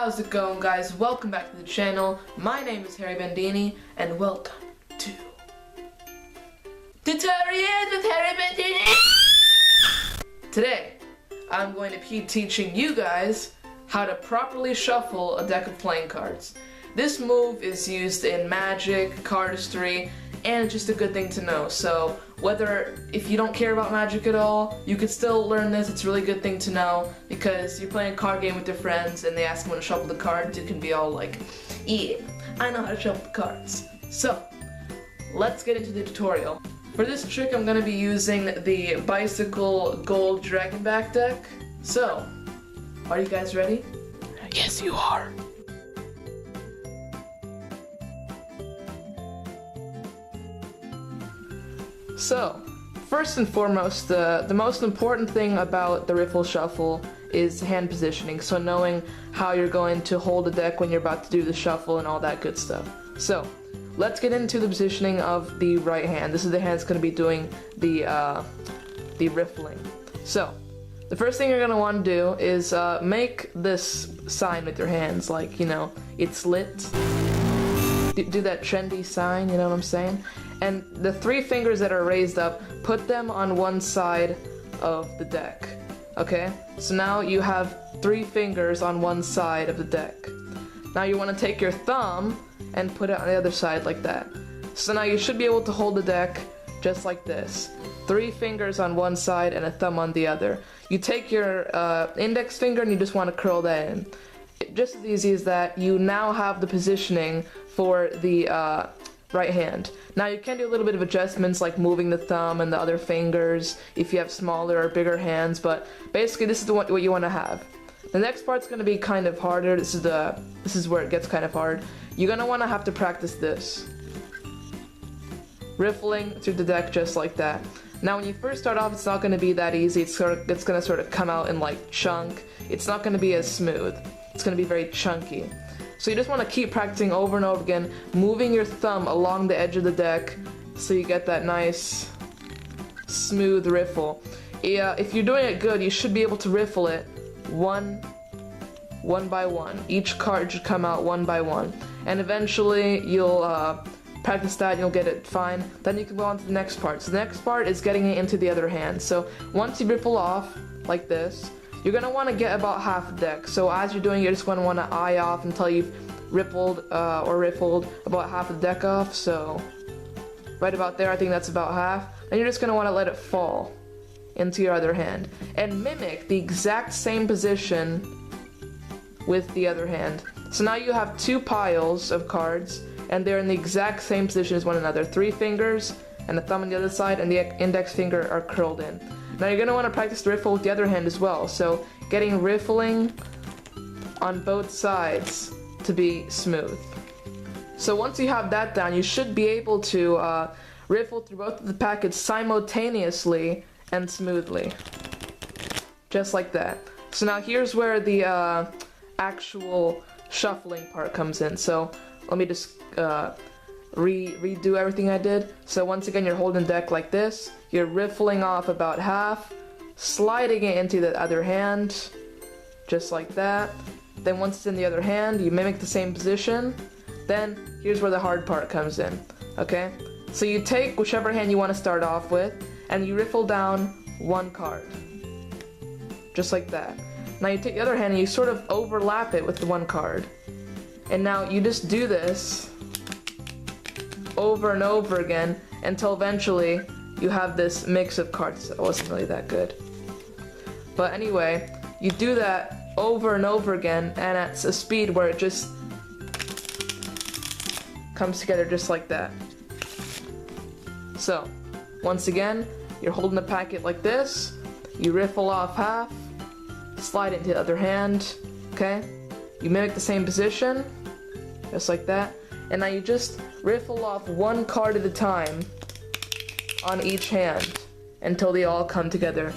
how's it going, guys? Welcome back to the channel. My name is Bendini, and welcome to Tutorials with Bendini. Today, I'm going to be teaching you guys how to properly shuffle a deck of playing cards. This move is used in Magic, cardistry, and it's just a good thing to know. So if you don't care about Magic at all, you could still learn this. It's a really good thing to know because you're playing a card game with your friends and they ask you to shuffle the cards. You can be all like, yeah, I know how to shuffle the cards. So let's get into the tutorial. For this trick, I'm going to be using the Bicycle Gold Dragonback deck. So, are you guys ready? Yes, you are. So, first and foremost, the most important thing about the riffle shuffle is hand positioning, so knowing how you're going to hold the deck when you're about to do the shuffle and all that good stuff. So, let's get into the positioning of the right hand. This is the hand that's going to be doing the riffling. So, the first thing you're going to want to do is make this sign with your hands, like, you know, it's lit. Do that trendy sign, you know what I'm saying? And the three fingers that are raised up, put them on one side of the deck, okay? So now you have three fingers on one side of the deck. Now you want to take your thumb and put it on the other side like that. So now you should be able to hold the deck just like this. Three fingers on one side and a thumb on the other. You take your index finger and you just want to curl that in. Just as easy as that, you now have the positioning for the right hand. Now you can do a little bit of adjustments like moving the thumb and the other fingers if you have smaller or bigger hands, but basically this is what you want to have. The next part's going to be kind of harder. This is where it gets kind of hard. You're going to want to have to practice this. Riffling through the deck just like that. Now when you first start off, it's not going to be that easy. It's going to sort of come out in like chunk. It's not going to be as smooth. It's going to be very chunky. So you just want to keep practicing over and over again, moving your thumb along the edge of the deck so you get that nice, smooth riffle. If you're doing it good, you should be able to riffle it one by one. Each card should come out one by one. And eventually you'll practice that and you'll get it fine. Then you can go on to the next part. So the next part is getting it into the other hand. So once you riffle off, like this, you're going to want to get about half the deck. So as you're doing, you're just going to want to eye off until you've rippled or riffled about half the deck off. So right about there, I think that's about half. Then you're just going to want to let it fall into your other hand. And mimic the exact same position with the other hand. So now you have two piles of cards, and they're in the exact same position as one another. Three fingers, and the thumb on the other side, and the index finger are curled in. Now you're going to want to practice the riffle with the other hand as well, so getting riffling on both sides to be smooth. So once you have that down, you should be able to riffle through both of the packets simultaneously and smoothly. Just like that. So now here's where the actual shuffling part comes in. So let me just redo everything I did. So once again, you're holding the deck like this. You're riffling off about half, sliding it into the other hand, just like that. Then once it's in the other hand, you mimic the same position. Then here's where the hard part comes in, okay? So you take whichever hand you want to start off with, and you riffle down one card, just like that. Now you take the other hand and you sort of overlap it with the one card. And now you just do this over and over again until eventually you have this mix of cards. That wasn't really that good. But anyway, you do that over and over again, and at a speed where it just comes together just like that. So, once again, you're holding the packet like this, you riffle off half, slide it into the other hand, okay? You mimic the same position, just like that, and now you just riffle off one card at a time on each hand until they all come together,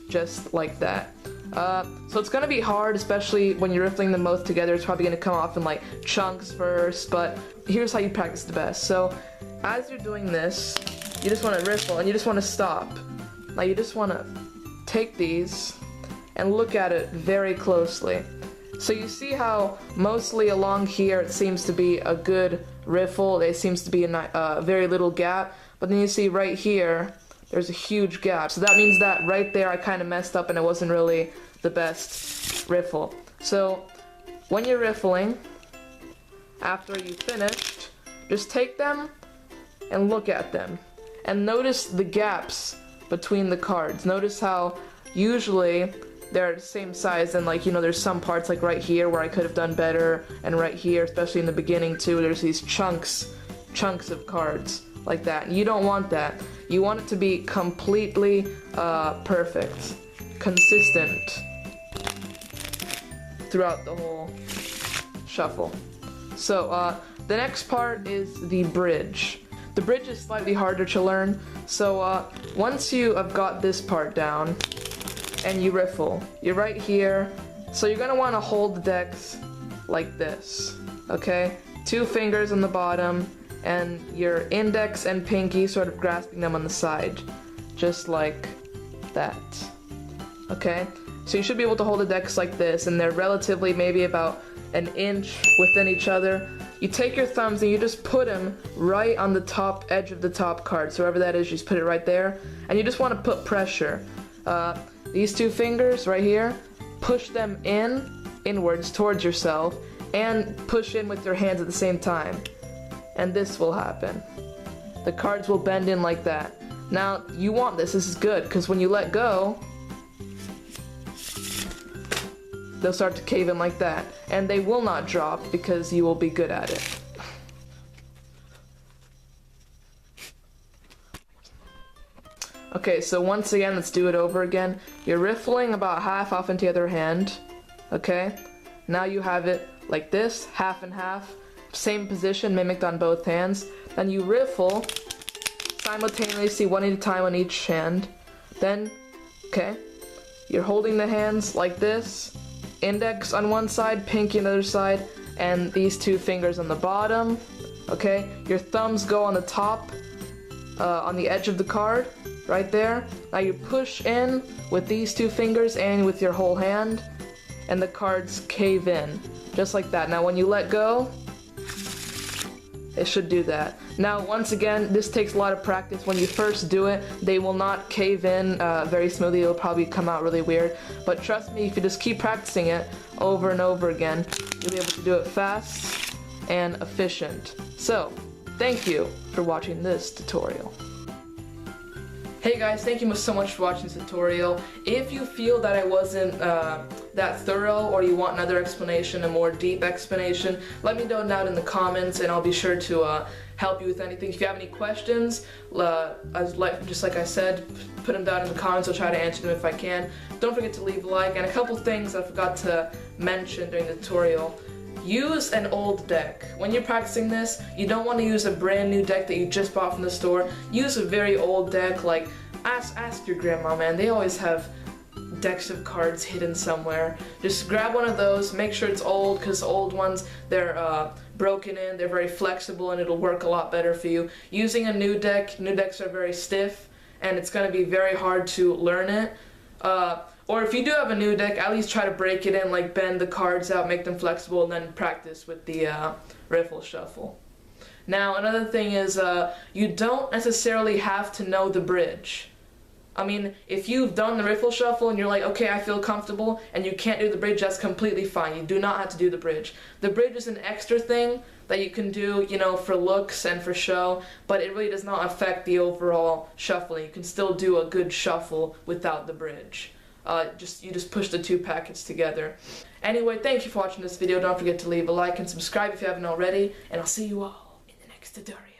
just like that. So it's gonna be hard, especially when you're riffling them both together. It's probably gonna come off in like chunks first, but here's how you practice the best. So as you're doing this, you just want to riffle and you just want to stop. Now you just want to take these and look at it very closely. So you see how mostly along here it seems to be a good riffle, there seems to be a very little gap, but then you see right here, there's a huge gap. So that means that right there I kind of messed up and it wasn't really the best riffle. So when you're riffling, after you finished, just take them and look at them. And notice the gaps between the cards. Notice how usually they're the same size, and like, you know, there's some parts like right here where I could have done better, and right here, especially in the beginning too, there's these chunks of cards like that. And you don't want that. You want it to be completely perfect, consistent throughout the whole shuffle. So the next part is the bridge. The bridge is slightly harder to learn, so once you have got this part down, and you riffle, you're right here, so you're gonna want to hold the decks like this, okay? 2 fingers on the bottom, and your index and pinky sort of grasping them on the side, just like that, okay? So you should be able to hold the decks like this, and they're relatively maybe about an inch within each other. You take your thumbs and you just put them right on the top edge of the top card, so wherever that is, you just put it right there, and you just want to put pressure. These 2 fingers right here, push them inwards towards yourself, and push in with your hands at the same time. And this will happen. The cards will bend in like that. Now, you want this is good, because when you let go, they'll start to cave in like that. And they will not drop, because you will be good at it. Okay, so once again, let's do it over again. You're riffling about half off into the other hand, okay? Now you have it like this, half and half, same position mimicked on both hands. Then you riffle simultaneously, one at a time on each hand. Then, okay, you're holding the hands like this, index on one side, pinky on the other side, and these 2 fingers on the bottom, okay? Your thumbs go on the top, on the edge of the card, right there. Now you push in with these 2 fingers and with your whole hand, and the cards cave in, just like that. Now when you let go, it should do that. Now once again, this takes a lot of practice. When you first do it, they will not cave in very smoothly. It'll probably come out really weird, but trust me, if you just keep practicing it over and over again, you'll be able to do it fast and efficient. So, thank you for watching this tutorial. Hey guys, thank you so much for watching this tutorial. If you feel that I wasn't that thorough, or you want another explanation, a more deep explanation, let me know down in the comments, and I'll be sure to help you with anything. If you have any questions, just like I said, put them down in the comments. I'll try to answer them if I can. Don't forget to leave a like, and a couple things I forgot to mention during the tutorial. Use an old deck. When you're practicing this, you don't want to use a brand new deck that you just bought from the store. Use a very old deck, like ask your grandma, man. They always have decks of cards hidden somewhere. Just grab one of those, make sure it's old, because old ones, they're broken in, they're very flexible, and it'll work a lot better for you. Using a new decks are very stiff, and it's going to be very hard to learn it. Or if you do have a new deck, at least try to break it in, like bend the cards out, make them flexible, and then practice with the riffle shuffle. Now, another thing is, you don't necessarily have to know the bridge. I mean, if you've done the riffle shuffle and you're like, okay, I feel comfortable, and you can't do the bridge, that's completely fine. You do not have to do the bridge. The bridge is an extra thing that you can do, you know, for looks and for show, but it really does not affect the overall shuffling. You can still do a good shuffle without the bridge. You just push the 2 packets together. Anyway, thank you for watching this video. Don't forget to leave a like and subscribe if you haven't already, and I'll see you all in the next tutorial.